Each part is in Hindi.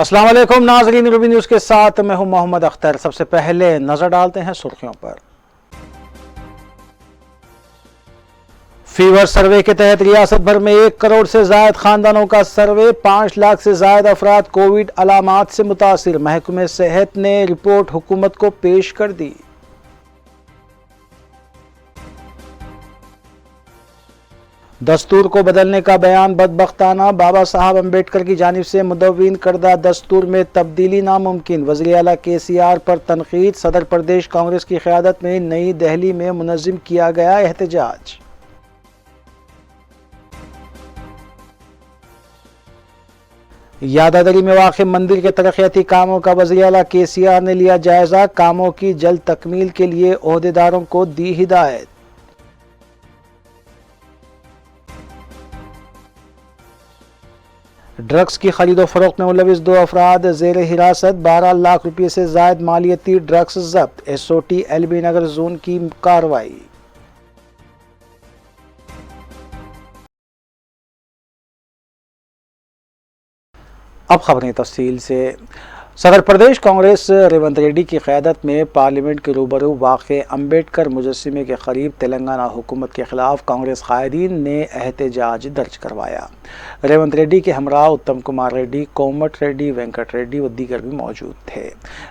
अस्सलाम वालेकुम नाज़रीन, रूबी न्यूज़ के साथ मैं हूं मोहम्मद अख्तर। सबसे पहले नजर डालते हैं सुर्खियों पर। फीवर सर्वे के तहत रियासत भर में 1 करोड़ से ज्यादा खानदानों का सर्वे, 5 लाख से ज्यादा अफराद कोविड अलामात से मुतासिर। महकमे सेहत ने रिपोर्ट हुकूमत को पेश कर दी। दस्तूर को बदलने का बयान बदबख्ताना, बाबा साहब अम्बेडकर की जानिब से मुदव्विन करदा दस्तूर में तब्दीली नामुमकिन। वज़ीर आला KCR पर तनकीद। सदर प्रदेश कांग्रेस की क़यादत में नई दिल्ली में मुनज़्ज़म किया गया एहतजाज। यादादरी में वाक़ मंदिर के तरक्याती कामों का वज़ीर आला KCR ने लिया जायजा। कामों की जल्द तकमील के लिए ओहदेदारों को दी हिदायत। ड्रग्स की खरीदो फरोख्त में मुलविस 2 अफराद ज़ेर हिरासत। 12 लाख रुपये से जायद मालियती ड्रग्स जब्त। SOT LB नगर जोन की कार्रवाई। अब खबरें तफसील से। सदर प्रदेश कांग्रेस रेवंत रेड्डी की क़यादत में पार्लियामेंट के रूबरू वाक़े अम्बेडकर मुजस्समे के करीब तेलंगाना हुकूमत के खिलाफ कांग्रेस कायदीन ने एहतजाज दर्ज करवाया। रेवंत रेड्डी के हमरा उत्तम कुमार रेड्डी, कोमट रेड्डी, वेंकट रेड्डी व दीगर भी मौजूद थे।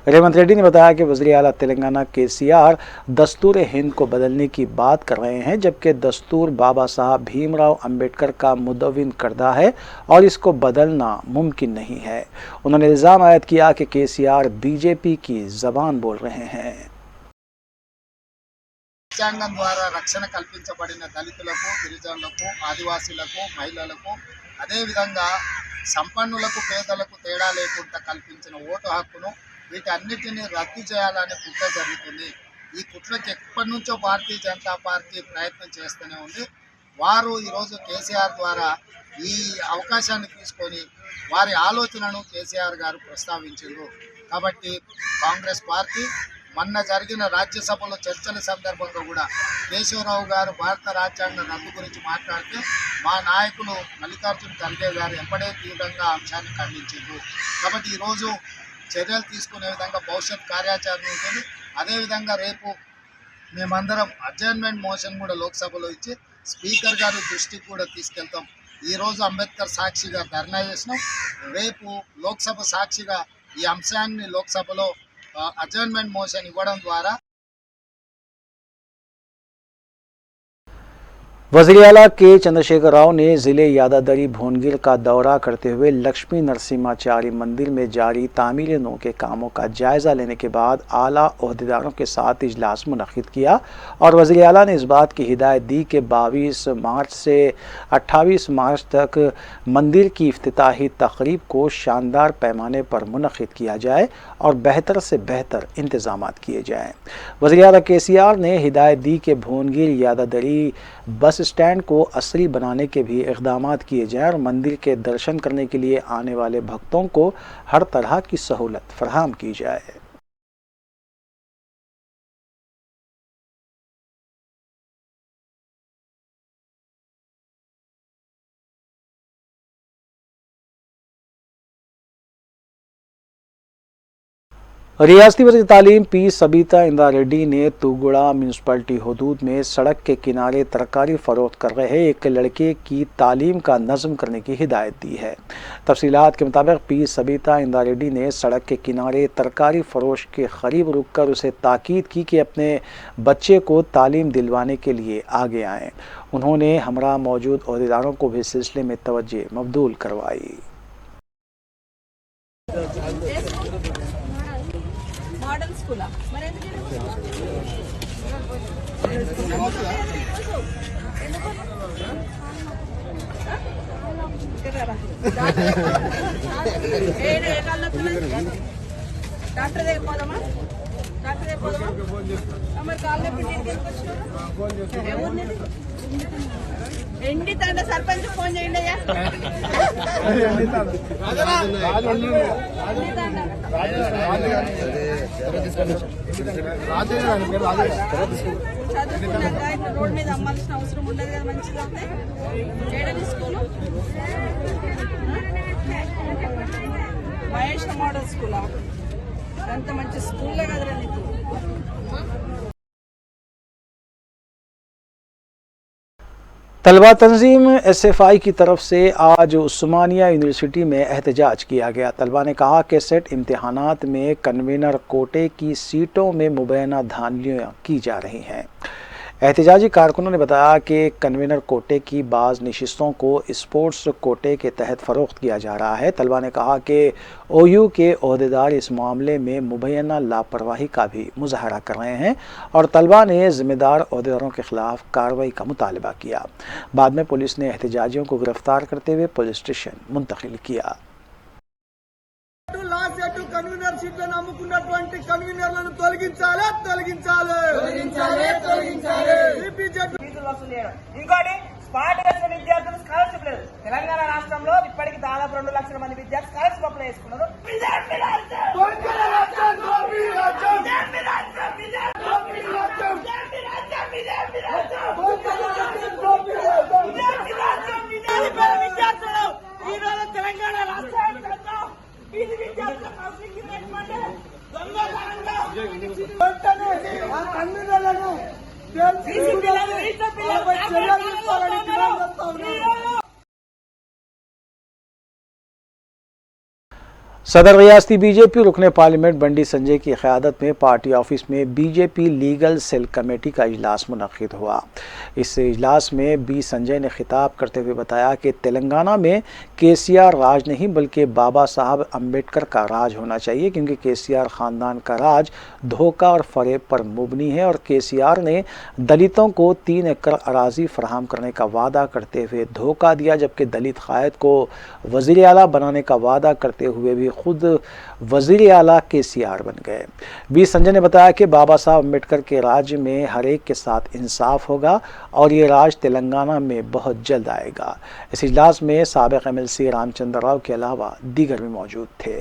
रेवंत रेड्डी ने बताया कि वज़ीर आला तेलंगाना KCR दस्तूर हिंद को बदलने की बात कर रहे हैं, जबकि दस्तूर बाबा साहब भीमराव अम्बेडकर का मुदव्विन करदा है और इसको बदलना मुमकिन नहीं है। उन्होंने इल्ज़ाम आयद किया कि KCR BJP की जबान बोल रहे हैं। రాజ్యాంగం ద్వారా రక్షణ కల్పించబడిన దళితులకు, గిరిజనులకు, ఆదివాసీలకు, మహిళలకు, అదేవిధంగా సంపన్నులకు, పేదలకు తేడా లేకుండా కల్పించిన ఓటు హక్కును వీటన్నిటిని రద్దు చేయాలనే కుట్ర జరుగుతుంది. ఈ కుట్రకి ఎప్పటి నుంచో భారతీయ జనతా పార్టీ ప్రయత్నం చేస్తూనే ఉంది. వారు ఈరోజు KCR ద్వారా ఈ అవకాశాన్ని తీసుకొని వారి ఆలోచనను KCR గారు ప్రస్తావించారు. కాబట్టి కాంగ్రెస్ పార్టీ మొన్న జరిగిన రాజ్యసభలో చర్చల సందర్భంగా కూడా కేశవరావు గారు భారత రాజ్యాంగ రద్దు గురించి మాట్లాడితే మా నాయకులు మల్లికార్జున ఖర్గే గారు ఎంపడే తీవ్రంగా అంశాన్ని ఖండించారు. కాబట్టి ఈరోజు చర్యలు తీసుకునే విధంగా భవిష్యత్ కార్యాచరణ ఉంటుంది. అదేవిధంగా రేపు మేమందరం అడ్జర్న్మెంట్ మోషన్ కూడా లోక్సభలో ఇచ్చి స్పీకర్ గారి దృష్టికి కూడా తీసుకెళ్తాం. ఈరోజు అంబేద్కర్ సాక్షిగా ధర్నా చేసినాం. రేపు లోక్సభ సాక్షిగా ఈ అంశాన్ని లోక్సభలో అడ్జర్న్మెంట్ మోషన్ ఇవ్వడం ద్వారా वज़ीर आला K चंद्रशेखर राव ने ज़िले यादादरी भोनगिर का दौरा करते हुए लक्ष्मी नरसिम्हाचारी मंदिर में जारी तामीरों के कामों का जायज़ा लेने के बाद आला ओहदेदारों के साथ इजलास मुनक़िद किया और वज़ीर आला ने इस बात की हिदायत दी कि 22 मार्च से 28 मार्च तक मंदिर की इफ्तिताही तक़रीब को शानदार पैमाने पर मुनक़िद किया जाए और बेहतर से बेहतर इंतज़ामात किए जाएँ। वज़ीर आला KCR ने हिदायत दी कि भोनगिर यादादरी बस स्टैंड को असरी बनाने के भी इक़दामात किए जाएँ और मंदिर के दर्शन करने के लिए आने वाले भक्तों को हर तरह की सहूलत फराहम की जाए। रियासती वज़ीर तालीम P सबीता इंदा रेड्डी ने तूगुड़ा म्यूनसिपलिटी हदूद में सड़क के किनारे तरकारी फ़रोख्त कर रहे एक लड़के की तालीम का नज़्म करने की हिदायत दी है। तफसीलात के मुताबिक P सबीता इंदा रेड्डी ने सड़क के किनारे तरकारी फ़रोश के करीब रुक कर उसे ताकीद की कि अपने बच्चे को तालीम दिलवाने के लिए आगे आएँ। उन्होंने हमरा मौजूद ओहदेदारों को भी सिलसिले में तवज्जो मबदूल करवाई। मॉडल स्कूल డాక్టర్ దగ్గర పోదామా మరి కాళ్ళ పిండి ఎండి తండ సర్పంచ్ ఫోన్ చేయండి అయ్యా. చదువుకున్నాక ఇట్లా రోడ్ మీద అమ్మాల్సిన అవసరం ఉండదు కదా, మంచిగా ఉంటాయి. ఏడని స్కూలు మహేష్ మోడల్ స్కూలా అంత మంచి స్కూల్లో కదరా నీకు. तलबा तंजीम SFI की तरफ से आज उस्मानिया यूनिवर्सिटी में एहतजाज किया गया। तलबा ने कहा कि सेट इम्तहानात में कन्वीनर कोटे की सीटों में मुबैना धांधलियाँ की जा रही हैं। एहतजाजी कारकुनों ने बताया कि कन्वीनर कोटे की बाज़ नशिस्तों को स्पोर्ट्स कोटे के तहत फ़रोख्त किया जा रहा है। तलबा ने कहा कि OU के ओहदेदार इस मामले में मुबैना लापरवाही का भी मुजाहरा कर रहे हैं और तलबा ने ज़िम्मेदार ओहदेदारों के ख़िलाफ़ कार्रवाई का मुतालबा किया। बाद में पुलिस ने एहतजाजियों को गिरफ्तार करते हुए पुलिस स्टेशन मुंतकिल किया। కన్వీనర్ సీట్లను అమ్ముకున్నటువంటి కన్వీనర్లను తొలగించాలి. ఫీజులు వసూలు చేయడం. ఇంకోటి స్పాట్ వేసిన విద్యార్థులు స్కాలర్షిప్ లేదు. తెలంగాణ రాష్ట్రంలో ఇప్పటికి దాదాపు 2 లక్షల మంది విద్యార్థులు స్కాలర్షిప్ అప్లై చేసుకున్నారు. ఈ రోజు తెలంగాణ రాష్ట్రానికి ఇది విద్యార్థుల కౌన్సిలింగ్ పెట్టమంటే దొంగతనంగా కన్వీనర్లను सदर रियासती बीजेपी रुकने पार्लियामेंट बंडी संजय की क़यादत में पार्टी ऑफिस में बीजेपी लीगल सेल कमेटी का इजलास मुनक़्क़िद हुआ। इस इजलास में बी संजय ने खिताब करते हुए बताया कि तेलंगाना में KCR राज नहीं बल्कि बाबा साहब अम्बेडकर का राज होना चाहिए, क्योंकि KCR ख़ानदान का राज धोखा और फ़रेब पर मुबनी है और KCR ने दलितों को 3 एकड़ अराज़ी फराहम करने का वादा करते हुए धोखा दिया, जबकि दलित क़ायद को वज़ीर आला बनाने का वादा करते हुए भी खुद वज़ीर आला KCR बन गए। बी संजय ने बताया कि बाबा साहब अम्बेडकर के राज में हर एक के साथ इंसाफ होगा और ये राज तेलंगाना में बहुत जल्द आएगा। इस इजलास में साबिक़ MLC रामचंद्र राव के अलावा दीगर भी मौजूद थे।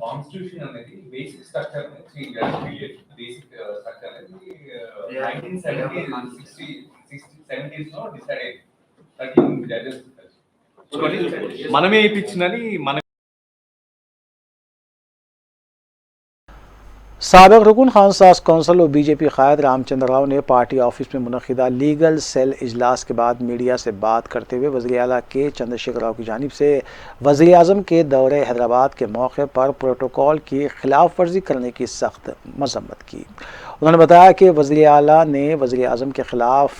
కాన్స్టిట్యూషన్ అనేది బేసిక్ స్ట్రక్చర్ బేసిక్ స్ట్రక్చర్ అనేది 1970s లో డిసైడ్ అయ్యింది 13 జడ్జెస్ మనమే ఇప్పించినది మన साबिक़ रुकन खानसास कौंसल और बीजेपी क़ायद रामचंद्र राव ने पार्टी ऑफिस में मुनक़्क़िदा लीगल सेल इजलास के बाद मीडिया से बात करते हुए वज़ीर आला के चंद्रशेखर राव की जानिब से वज़ीर आज़म के दौरे हैदराबाद के मौके पर प्रोटोकॉल की खिलाफ वर्जी करने की सख्त मज़म्मत की। उन्होंने बताया कि वज़ीर आला ने वज़ीर आज़म के ख़िलाफ़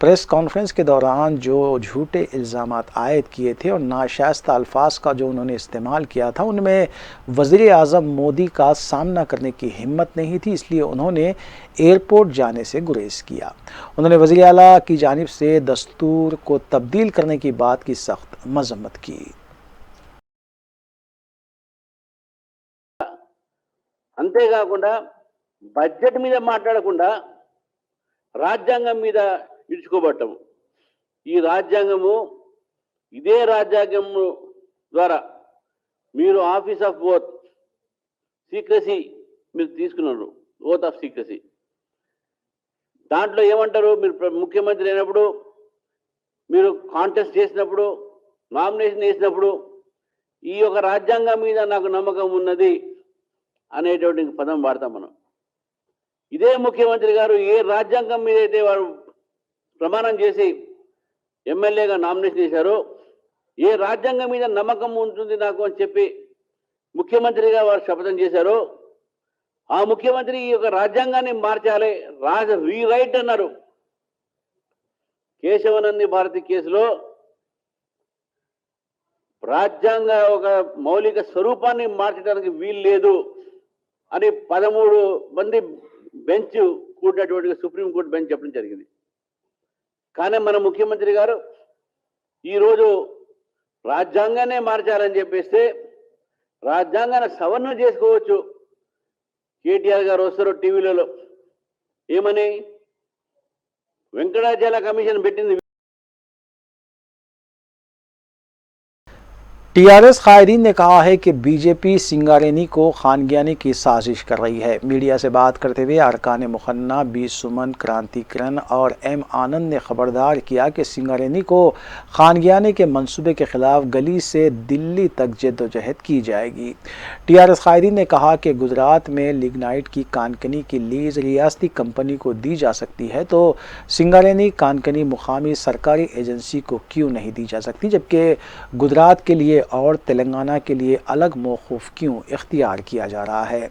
प्रेस कॉन्फ्रेंस के दौरान जो झूठे इल्ज़ामात आयद किए थे और नाशाइस्ता अल्फाज का जो उन्होंने इस्तेमाल किया था, उनमें वज़ीर आज़म मोदी का सामना करने की हिम्मत नहीं थी, इसलिए उन्होंने एयरपोर्ट जाने से गुरेज किया। उन्होंने वज़ीर आला की जानिब से दस्तूर को तब्दील करने की बात की सख्त मज़म्मत की। అంతేకాకుండా బడ్జెట్ మీద మాట్లాడకుండా రాజ్యాంగం మీద ఇచ్చుకోబట్టం. ఈ రాజ్యాంగము ఇదే రాజ్యాంగం ద్వారా మీరు ఆఫీస్ ఆఫ్ ఓత్ సీక్రసీ మీరు తీసుకున్నారు, ఓత్ ఆఫ్ సీక్రసీ. దాంట్లో ఏమంటారు, మీరు ముఖ్యమంత్రి అయినప్పుడు, మీరు కాంటెస్ట్ చేసినప్పుడు, నామినేషన్ వేసినప్పుడు ఈ యొక్క రాజ్యాంగం మీద నాకు నమ్మకం ఉన్నది అనేటువంటి పదం వాడతాం మనం. ఇదే ముఖ్యమంత్రి గారు ఏ రాజ్యాంగం మీద అయితే వారు ప్రమాణం చేసి ఎమ్మెల్యేగా నామినేషన్ చేశారో, ఏ రాజ్యాంగం మీద నమ్మకం ఉంటుంది నాకు అని చెప్పి ముఖ్యమంత్రిగా వారు శపథం చేశారో, ఆ ముఖ్యమంత్రి ఈ యొక్క రాజ్యాంగాన్ని మార్చాలి, రీరైట్ అన్నారు. కేశవనంది భారతి కేసులో రాజ్యాంగ ఒక మౌలిక స్వరూపాన్ని మార్చడానికి వీలు లేదు అని 13 మంది బెంచ్ కూడినటువంటి సుప్రీంకోర్టు బెంచ్ చెప్పడం జరిగింది. కానీ మన ముఖ్యమంత్రి గారు ఈరోజు రాజ్యాంగాన్నే మార్చాలని చెప్పేస్తే రాజ్యాంగాన్ని సవరణ చేసుకోవచ్చు. కేటీఆర్ గారు వస్తారు టీవీలలో ఏమని, వెంకటాచల కమిషన్ పెట్టింది टीआरएस कायदीन ने कहा है कि बीजेपी सिंगारेनी को खानगियानी की साजिश कर रही है। मीडिया से बात करते हुए अरकान मुखन्ना बी सुमन, क्रांतिकरण और एम आनंद ने खबरदार किया कि सिंगारेनी को खानगियानी के मंसूबे के खिलाफ गली से दिल्ली तक जद्दोजहद की जाएगी। टीआरएस कायदीन ने कहा कि गुजरात में लिग्नाइट की कानकनी की लीज रियासती कंपनी को दी जा सकती है तो सिंगारेनी कानकनी मुकामी सरकारी एजेंसी को क्यों नहीं दी जा सकती, जबकि गुजरात के लिए और तेलंगाना के लिए अलग मौक़िफ़ क्यों इख्तियार किया जा रहा है।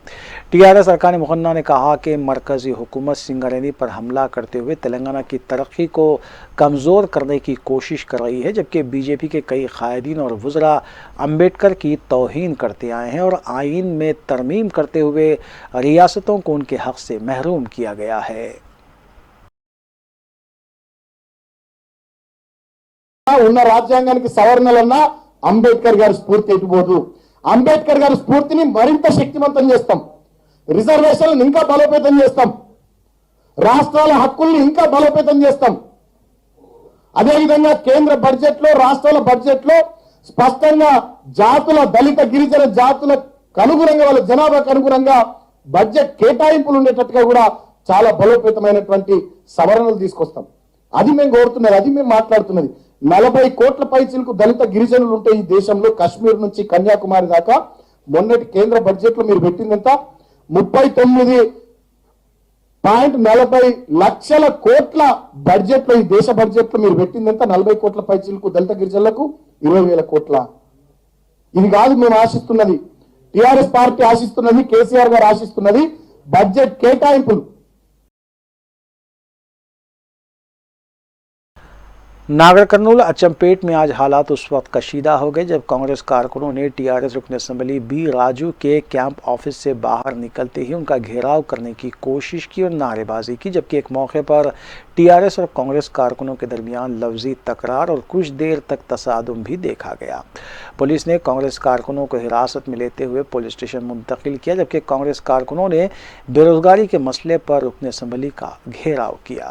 टीआरएस अरकान मुखन्ना ने कहा कि मरकज़ी हुकूमत सिंगारेनी पर हमला करते हुए तेलंगाना की तरक्की को कमज़ोर करने की कोशिश कर रही है, जबकि बीजेपी के कई कायदीन और वज़रा अम्बेडकर की तौहीन करते आए हैं और आइन में तरमीम करते हुए रियासतों को उनके हक़ से महरूम किया गया है। ఉన్న రాజ్యాంగానికి సవరణలన్నా అంబేద్కర్ గారి స్ఫూర్తి ఎటుపోదు. అంబేద్కర్ గారి స్ఫూర్తిని మరింత శక్తివంతం చేస్తాం, రిజర్వేషన్లను ఇంకా బలోపేతం చేస్తాం, రాష్ట్రాల హక్కుల్ని ఇంకా బలోపేతం చేస్తాం. అదేవిధంగా కేంద్ర బడ్జెట్లో రాష్ట్రాల బడ్జెట్లో స్పష్టంగా జాతుల దళిత గిరిజన జాతులకు అనుగుణంగా వాళ్ళ జనాభాకు అనుగుణంగా బడ్జెట్ కేటాయింపులు ఉండేటట్టుగా కూడా చాలా బలోపేతమైనటువంటి సవరణలు తీసుకొస్తాం. అది మేము కోరుతున్నది, అది మేము మాట్లాడుతున్నది. 40 కోట్ల పైచిలకు దళిత గిరిజనులు ఉంటే ఈ దేశంలో కశ్మీర్ నుంచి కన్యాకుమారి దాకా మొన్నటి కేంద్ర బడ్జెట్ లో మీరు పెట్టిందంతా 39.40 లక్షల కోట్ల బడ్జెట్ లో ఈ దేశ బడ్జెట్ లో మీరు పెట్టిందంతా 40 కోట్ల పైచిలకు దళిత గిరిజనులకు 20,000 కోట్ల. ఇది కాదు మేము ఆశిస్తున్నది, టిఆర్ఎస్ పార్టీ ఆశిస్తున్నది, కేసీఆర్ గారు ఆశిస్తున్నది బడ్జెట్ కేటాయింపులు. नागर कर्नूल अचमपेट में आज हालात उस वक्त कशीदा हो गए जब कांग्रेस कारकुनों ने टीआरएस रुकन असम्बली बी राजू के कैंप ऑफिस से बाहर निकलते ही उनका घेराव करने की कोशिश की और नारेबाजी की, जबकि एक मौके पर टीआरएस और कांग्रेस कारकुनों के दरमियान लफ्जी तकरार और कुछ देर तक तसादुम भी देखा गया। पुलिस ने कांग्रेस कारकुनों को हिरासत में लेते हुए पुलिस स्टेशन मुंतकिल किया, जबकि कांग्रेस कारकुनों ने बेरोजगारी के मसले पर रुकन असम्बली का घेराव किया।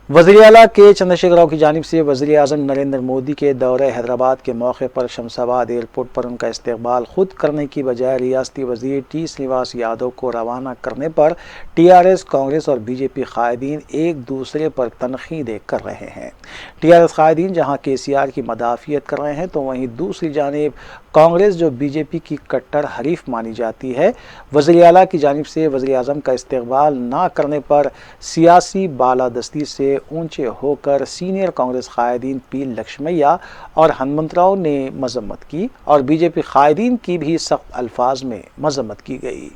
वज़ीर आला के चंद्रशेखर राव की जानिब से वज़ीर आज़म नरेंद्र मोदी के दौरे हैदराबाद के मौके पर शमशाबाद एयरपोर्ट पर उनका इस्तकबाल खुद करने की बजाय रियासती वज़ीर टी श्रीनिवास यादव को रवाना करने पर टीआरएस, कांग्रेस और बीजेपी कायदीन एक दूसरे पर तनकीदें कर रहे हैं। टीआरएस कायदीन जहां केसीआर की मदाफियत कर रहे हैं तो वहीं दूसरी जानिब कांग्रेस जो बीजेपी की कट्टर हरीफ मानी जाती है, वज़ीर आला की जानिब से वज़ीर आज़म का इस्तकबाल ना करने पर सियासी बालादस्ती से ऊंचे होकर सीनियर कांग्रेस कायदीन पी लक्ष्मैया और हनुमंतराव ने मजम्मत की और बीजेपी कायदीन की भी सख्त अल्फाज में मजम्मत की गई।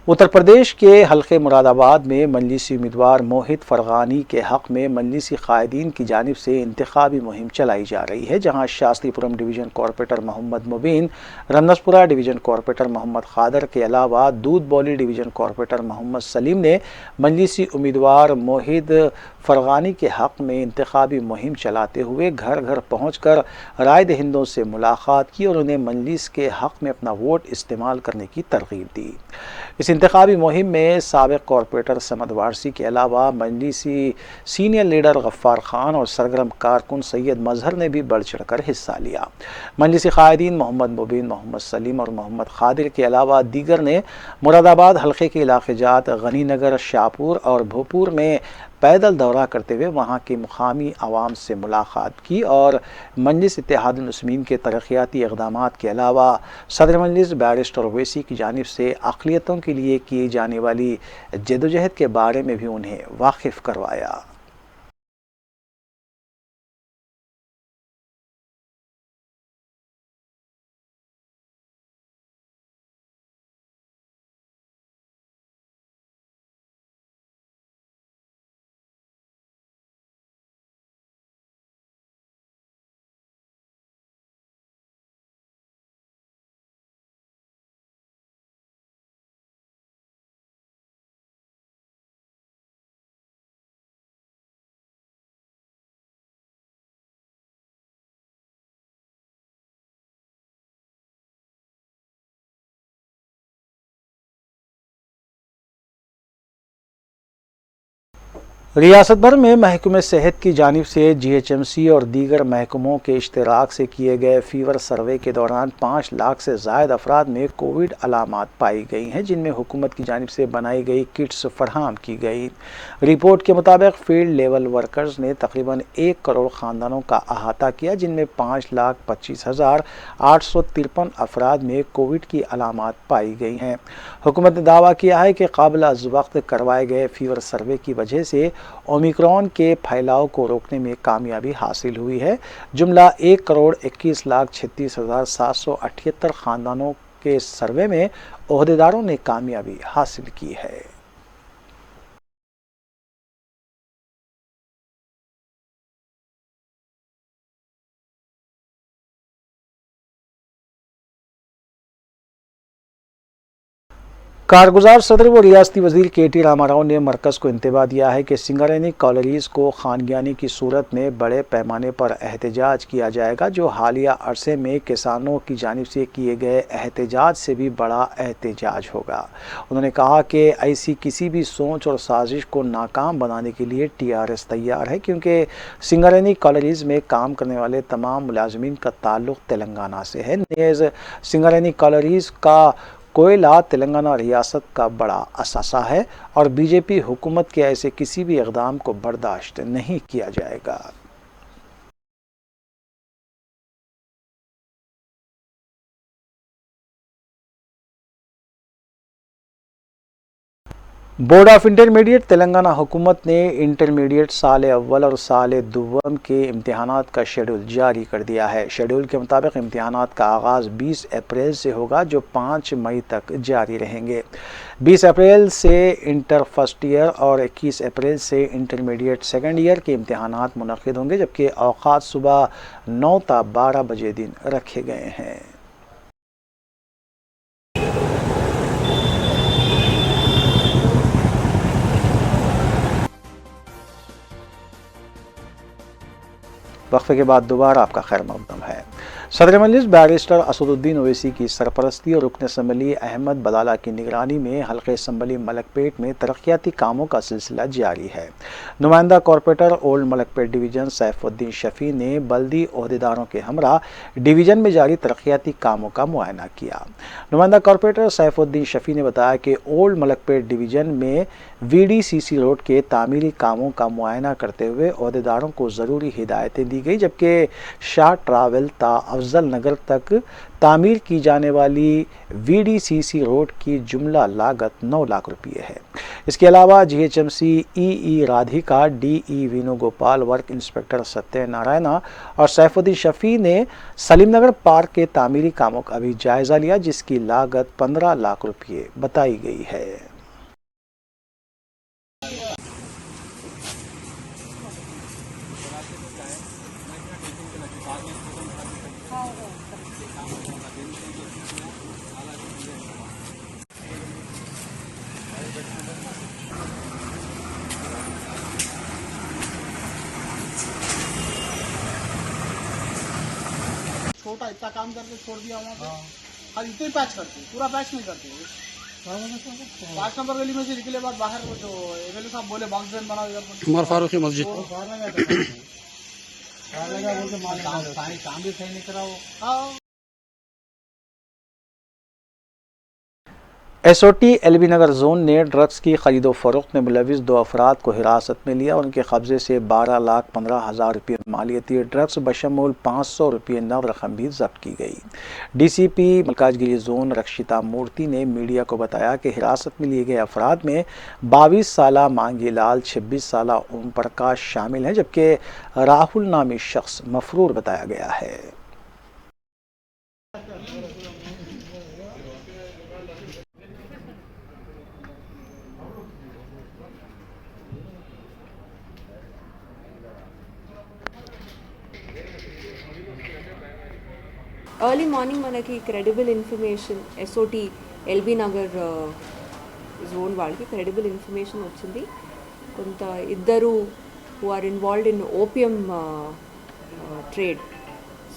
उत्तर प्रदेश के हल्के मुरादाबाद में मजलिसी उम्मीदवार मोहित फरगानी के हक़ में मजलिसी कायदीन की जानिब से इंतखाबी मुहिम चलाई जा रही है, जहां शास्त्रीपुरम डिवीज़न कॉरपोरेटर मोहम्मद मुबीन, रन्नसपुरा डिवीज़न कॉरपोरेटर मोहम्मद खादर के अलावा दूध बौली डिवीज़न कॉरपोरेटर मोहम्मद सलीम ने मजलिसी उम्मीदवार मोहित फरगानी के हक़ में इंतखाबी मुहिम चलाते हुए घर घर पहुँच कर राय दहिंदों से मुलाकात की और उन्हें मजलिस के हक़ में अपना वोट इस्तेमाल करने की तरगीब दी। इस इंतखाबी मुहिम में साबिक़ कॉरपोरेटर समद वारसी के अलावा मजलिसी सीनियर लीडर गफ्फार खान और सरगर्म कारकुन सैयद मजहर ने भी बढ़ चढ़ कर हिस्सा लिया। मजलिसी कायदीन मोहम्मद मुबीन, मोहम्मद सलीम और मोहम्मद खादिर के अलावा दीगर ने मुरादाबाद हल्के के इलाके जात गनी नगर, शाहपुर और भोपुर में पैदल दौरा करते हुए वहाँ की मुकामी आवाम से मुलाकात की और मजलिस इत्तेहादुल मुस्लिमीन के तरक्याती इक़दामात के अलावा सदर मजलिस बैरिस्टर ओवैसी की जानिब से अक़लियतों के लिए की जाने वाली जदोजहद के बारे में भी उन्हें वाकिफ़ करवाया। रियासत भर में महकमे सेहत की जानिब से जीएचएमसी और दीगर महकमों के इश्तराक से किए गए फीवर सर्वे के दौरान 5 लाख से ज़ायद अफराद में कोविड अलामात पाई गई हैं, जिनमें हुकूमत की जानिब से बनाई गई किट्स फराहम की गई। रिपोर्ट के मुताबिक फील्ड लेवल वर्कर्स ने तकरीबन 1 करोड़ ख़ानदानों का अहाता किया, जिनमें 5,25,853 अफराद में कोविड की अलामात पाई गई हैं। हुकूमत ने दावा किया है कि काबिल अज़ वक्त करवाए गए फीवर सर्वे की वजह से ओमिक्रॉन के फैलाव को रोकने में कामयाबी हासिल हुई है। जुमला 1,21,36,778 ख़ानदानों के सर्वे में ओहदेदारों ने कामयाबी हासिल की है। कारगुजार सदर व रियासती वजीर KT रामाराव ने मरकज़ को इंतबाह दिया है कि सिंगरेनी कॉलोनीज़ को खानगियानी की सूरत में बड़े पैमाने पर एहतजाज किया जाएगा, जो हालिया अरसे में किसानों की जानिब से किए गए एहतजाज से भी बड़ा एहतजाज होगा। उन्होंने कहा कि ऐसी किसी भी सोच और साजिश को नाकाम बनाने के लिए TRS तैयार है, क्योंकि सिंगरेनी कॉलोनीज़ में काम करने वाले तमाम मुलाजमीन का ताल्लुक़ तेलंगाना से है। नेज़ सिंगरेनी कॉलोनीज़ का कोयला तेलंगाना रियासत का बड़ा असासा है और बीजेपी हुकूमत के ऐसे किसी भी इक़दाम को बर्दाश्त नहीं किया जाएगा। बोर्ड ऑफ इंटरमीडिएट तेलंगाना हुकूमत ने इंटरमीडिएट साल अव्वल और साल दुव्वम के इम्तिहानात का शेड्यूल जारी कर दिया है। शेड्यूल के मुताबिक इम्तिहानात का आगाज़ 20 अप्रैल से होगा, जो 5 मई तक जारी रहेंगे। 20 अप्रैल से इंटर फर्स्ट ईयर और 21 अप्रैल से इंटरमीडिएट सेकेंड ईयर के इम्तिहानात मुनक़िद होंगे, जबकि औक़ात सुबह 9 ता 12 बजे दिन रखे गए हैं। वक्फे के बाद दोबारा आपका खैर मक़दम है। सदर मजलिस बैरिस्टर असदुद्दीन ओवैसी की सरपरस्ती और रुकन असम्बली अहमद बदाला की निगरानी में हल्के असम्बली मलकपेट में तरक्याती कामों का सिलसिला जारी है। नुमाइंदा corporator old Malakpet division Saifuddin Shafi ने बल्दी ओहदेदारों के हमरा डिवीज़न में जारी तरक्याती कामों का मुआयना किया। नुमाइंदा कॉरपोरेटर सैफुद्दीन शफ़ी ने बताया कि ओल्ड मलकपेट डिवीज़न में VDCC रोड के तामीरी कामों का मुआयना करते हुए ओहदेदारों को ज़रूरी हिदायतें दी गई, जबकि शाह ट्रावल ता अफजल नगर तक तामीर की जाने वाली VDCC रोड की जुमला लागत 9 लाख रुपये है। इसके अलावा GHMC EE Radhika, DE Venugopal, work inspector Satyanarayana और सैफुद्दीन शफ़ी ने सलीम नगर पार्क के तामीरी कामों का भी जायज़ा लिया, जिसकी लागत 15 लाख रुपये बताई गई है। छोटा इतना काम करके छोड़ दिया वहाँ पे, खाली इतने पैच करते, पूरा पैच नहीं करते। 5 नंबर गली में से निकले बाद बाहर वो जो MLA साहब बोले बॉक्स ड्रेन बनाओ इधर पर, उमर फारूकी मस्जिद काम भी सही नहीं करा वो। हाँ। SOT LB नगर जोन ने ड्रग्स की खरीदो फरोख्त में मुलविस 2 अफराद को हिरासत में लिया। उनके कब्जे से 12,15,000 रुपये मालियती ड्रग्स बशमूल 500 रुपये नव रकम भी जब्त की गई। DCP मलकाजगिरी जोन रक्षिता मूर्ति ने मीडिया को बताया कि हिरासत में लिए गए अफराद में 22 साला मांगी लाल, 26 साला ओम प्रकाश शामिल हैं, जबकि राहुल नामी शख्स मफरूर बताया गया है। ఎర్లీ మార్నింగ్ మనకి credible information SOT LB Nagar zone వాళ్ళకి క్రెడిబుల్ ఇన్ఫర్మేషన్ వచ్చింది. కొంత ఇద్దరు who are involved in opium trade.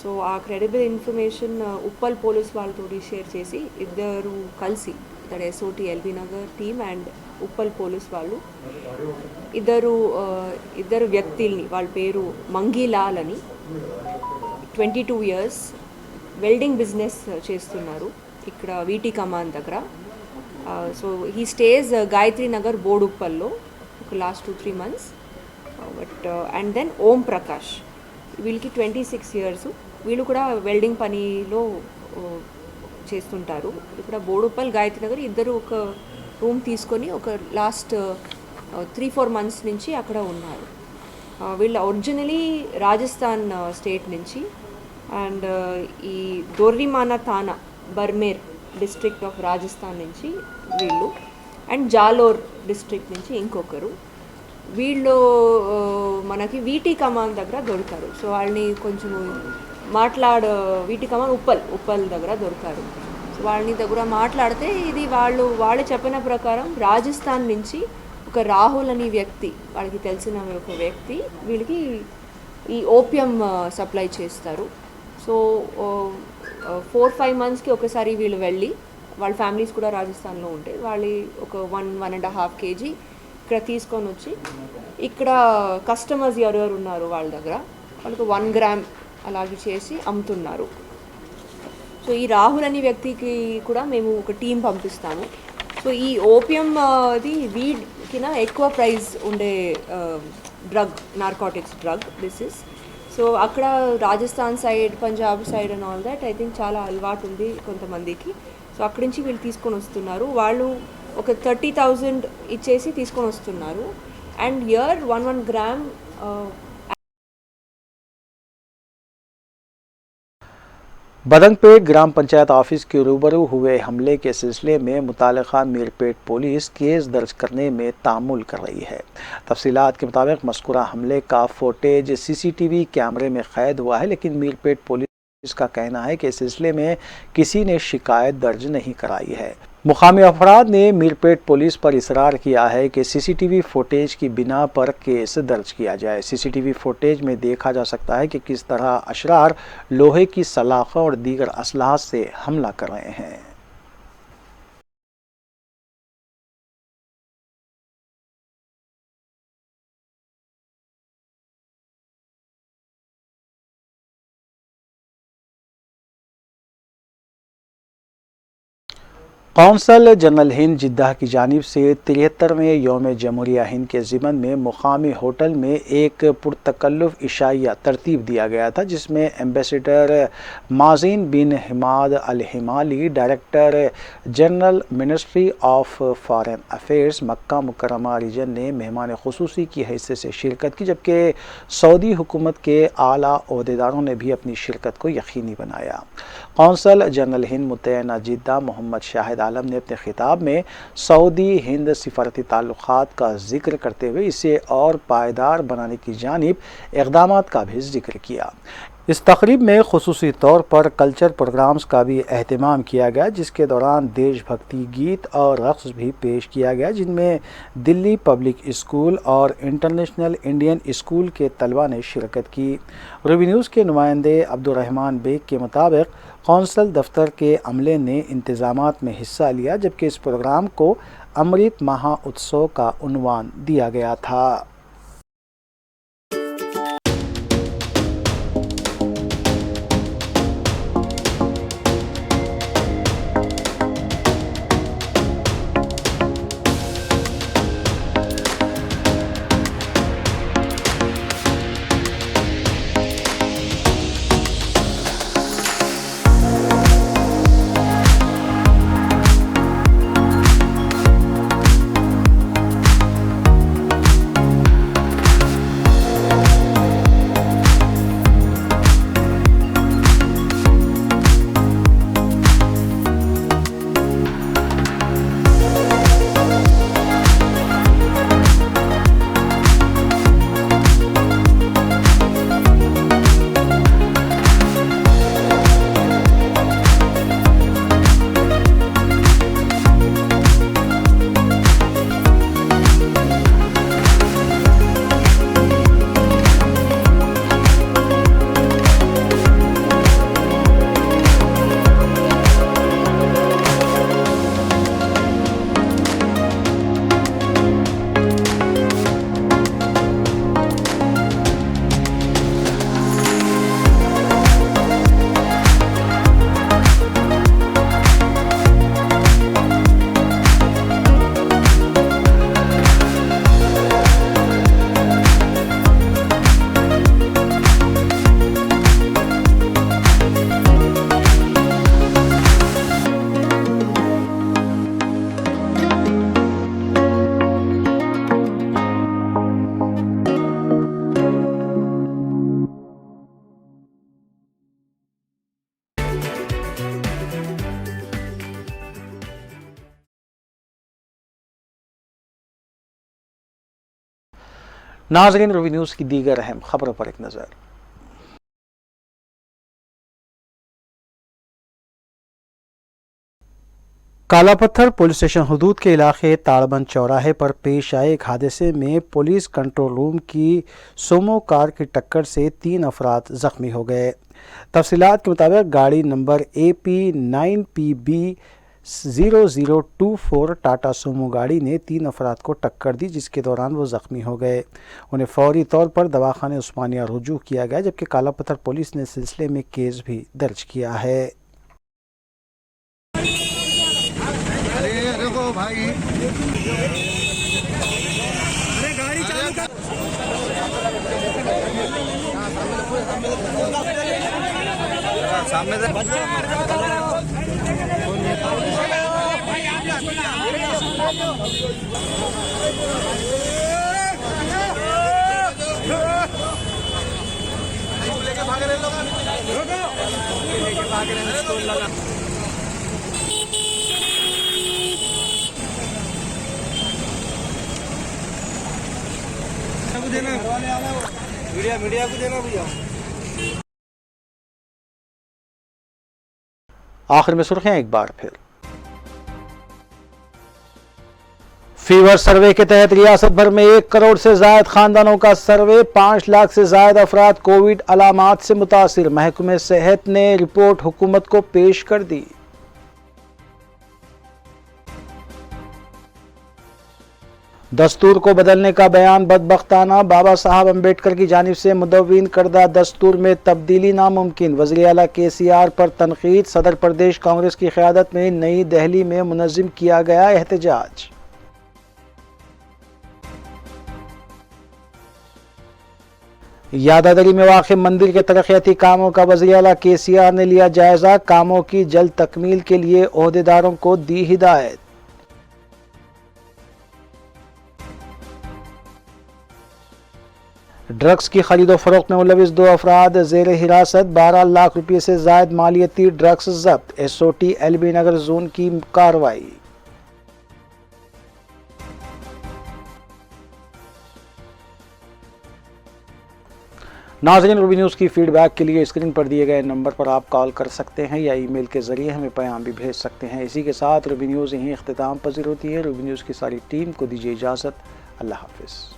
So ఆ క్రెడిబుల్ ఇన్ఫర్మేషన్ ఉప్పల్ పోలీస్ వాళ్ళతో షేర్ చేసి ఇద్దరు కలిసి that SOT LB Nagar team and Uppal police వాళ్ళు ఇద్దరు వ్యక్తుల్ని, వాళ్ళ పేరు మంగీలాల్ అని, 22 years, వెల్డింగ్ బిజినెస్ చేస్తున్నారు ఇక్కడ వీటి కమాన్ దగ్గర. So he stage Gayatri Nagar బోడుప్పల్లో ఒక last 2-3 months. And then Om Prakash, వీళ్ళకి 26 years. వీళ్ళు కూడా వెల్డింగ్ పనిలో చేస్తుంటారు ఇక్కడ బోడుప్పల్ గాయత్రి నగర్. ఇద్దరు ఒక రూమ్ తీసుకొని ఒక లాస్ట్ 3-4 months నుంచి అక్కడ ఉన్నారు. వీళ్ళు ఒరిజినలీ రాజస్థాన్ స్టేట్ నుంచి, అండ్ ఈ దొర్రిమానా థానా బర్మేర్ డిస్ట్రిక్ట్ ఆఫ్ రాజస్థాన్ నుంచి వీళ్ళు, అండ్ జాలోర్ డిస్ట్రిక్ట్ నుంచి ఇంకొకరు. వీళ్ళు మనకి వీటి కమాన్ దగ్గర దొరికారు. సో వాళ్ళని కొంచెం వీటి కమాన్ ఉప్పల్ దగ్గర దొరికారు. సో వాళ్ళని దగ్గర మాట్లాడితే ఇది వాళ్ళు చెప్పిన ప్రకారం రాజస్థాన్ నుంచి ఒక రాహుల్ అనే వ్యక్తి, వాళ్ళకి తెలిసిన ఒక వ్యక్తి వీళ్ళకి ఈ ఓపియం సప్లై చేస్తారు. సో 4-5 monthsకి ఒకసారి వీళ్ళు వెళ్ళి, వాళ్ళ ఫ్యామిలీస్ కూడా రాజస్థాన్లో ఉంటే వాళ్ళు ఒక 1.5 kg ఇక్కడ తీసుకొని వచ్చి ఇక్కడ కస్టమర్స్ ఎవరెవరు ఉన్నారు వాళ్ళ దగ్గర వాళ్ళకి 1 gram అలాగే చేసి అమ్ముతున్నారు. సో ఈ రాహుల్ అనే వ్యక్తికి కూడా మేము ఒక టీం పంపిస్తాము. సో ఈ ఓపియం ఇది వీడ్కిన ఎక్కువ ప్రైస్ ఉండే drug, narcotics drug this is. So అక్కడ Rajasthan side, Punjab side and all that I think చాలా అలవాటు ఉంది కొంతమందికి. సో అక్కడి నుంచి వీళ్ళు తీసుకొని వస్తున్నారు. వాళ్ళు ఒక 30,000 ఇచ్చేసి తీసుకొని వస్తున్నారు. And year 1 gram. बदंगपेट ग्राम पंचायत ऑफिस के रूबरू हुए हमले के सिलसिले में मुतालिका मीरपेट पुलिस केस दर्ज करने में तामुल कर रही है। तफसीलात के मुताबिक मज़कूरा हमले का फुटेज सीसीटीवी कैमरे में कैद हुआ है, लेकिन मीरपेट पुलिस का कहना है कि इस सिलसिले में किसी ने शिकायत दर्ज नहीं कराई है। मुकामी अफराद ने मीरपेट पुलिस पर इसरार किया है कि सीसीटीवी फुटेज की बिना पर केस दर्ज किया जाए। सीसीटीवी फुटेज में देखा जा सकता है कि किस तरह अशरार लोहे की सलाखों और दीगर असलाह से हमला कर रहे हैं। कौंसल जनरल हिंद जिद्दा की जानिब से 73वें यौम जमहूरिया हिंद के ज़िमन में मुकामी होटल में एक पुरतकल्लुफ़ इशाइया तरतीब दिया गया था, जिसमें ambassador माज़ीन bin Himad al Himali, director general ministry of foreign affairs Makkah Mukarramah region ने मेहमान खुसूसी की हैसियत से शिरकत की, जबकि सऊदी हुकूमत के आला ओहदेदारों ने भी अपनी शिरकत को यकीनी बनाया। कौंसल जनरल हिंद मुतैना जिद्दा मोहम्मद शाहिद आलम ने अपने खिताब में सऊदी हिंद सिफारती ताल्लुकात का जिक्र करते हुए इसे और पायदार बनाने की जानिब इक़दामात का भी जिक्र किया। इस तकरीब में खुसूसी तौर पर कल्चर प्रोग्राम्स का भी अहतमाम किया गया, जिसके दौरान देशभक्ति गीत और रक़्स भी पेश किया गया, जिनमें दिल्ली पब्लिक स्कूल और इंटरनेशनल इंडियन स्कूल के तलबा ने शिरकत की। रूबी न्यूज़ के नुमाइंदे अब्दुर्रहमान बेग के मुताबिक कौंसल दफ्तर के अमले ने इंतज़ामात में हिस्सा लिया, जबकि इस प्रोग्राम को अमृत महोत्सव का उन्वान दिया गया था। नाज़रीन, रूबी न्यूज़ की दीगर अहम खबरों पर एक नज़र। कालापत्थर पुलिस स्टेशन हदूद के इलाके ताड़बंद चौराहे पर पेश आए एक हादसे में पुलिस कंट्रोल रूम की सोमो कार की टक्कर से 3 अफराद जख्मी हो गए। तफसीलात के मुताबिक गाड़ी नंबर AP9PB 0024 टाटा सोमो गाड़ी ने 3 अफराद को टक्कर दी, जिसके दौरान वो ज़ख्मी हो गए। उन्हें फौरी तौर पर दवाखाने उस्मानिया रुजू किया गया, जबकि कालापत्थर पुलिस ने सिलसिले में केस भी दर्ज किया है। मीडिया को देना भैया। आखिर में सुर्खियां एक बार फिर। फीवर सर्वे के तहत रियासत भर में 1 करोड़ से ज्यादा खानदानों का सर्वे, 5 लाख से ज्यादा अफराद कोविड अलामात से मुतासिर। महकमे सेहत ने रिपोर्ट हुकूमत को पेश कर दी। दस्तूर को बदलने का बयान बदबख्ताना, बाबा साहब अम्बेडकर की जानिब से मुदव्विन करदा दस्तूर में तब्दीली नामुमकिन। वज़ीर आला KCR पर तनकीद, सदर प्रदेश कांग्रेस की क़यादत में नई दिल्ली में मुनज़्ज़म किया गया एहतजाज। यादादरी में वाक़ मंदिर के तरक्याती कामों का वज़ीर आला KCR ने लिया जायजा, कामों की जल्द तकमील के लिए ओहदेदारों को दी हिदायत। ड्रग्स की खरीदो फरोख्त में मुलविस 2 अफराद ज़ेर हिरासत, 12 लाख रुपये से ज़ायद मालियती ड्रग्स जब्त। SOT LB नगर जोन की कार्रवाई। नाज़रीन, रूबी न्यूज़ की फीडबैक के लिए स्क्रीन पर दिए गए नंबर पर आप कॉल कर सकते हैं या ईमेल के ज़रिए हमें पैगाम भी भेज सकते हैं। इसी के साथ रूबी न्यूज़ यहीं इख्तिताम पज़ीर होती है। रूबी न्यूज़ की सारी टीम को दीजिए इजाज़त। अल्लाह हाफ़िज़।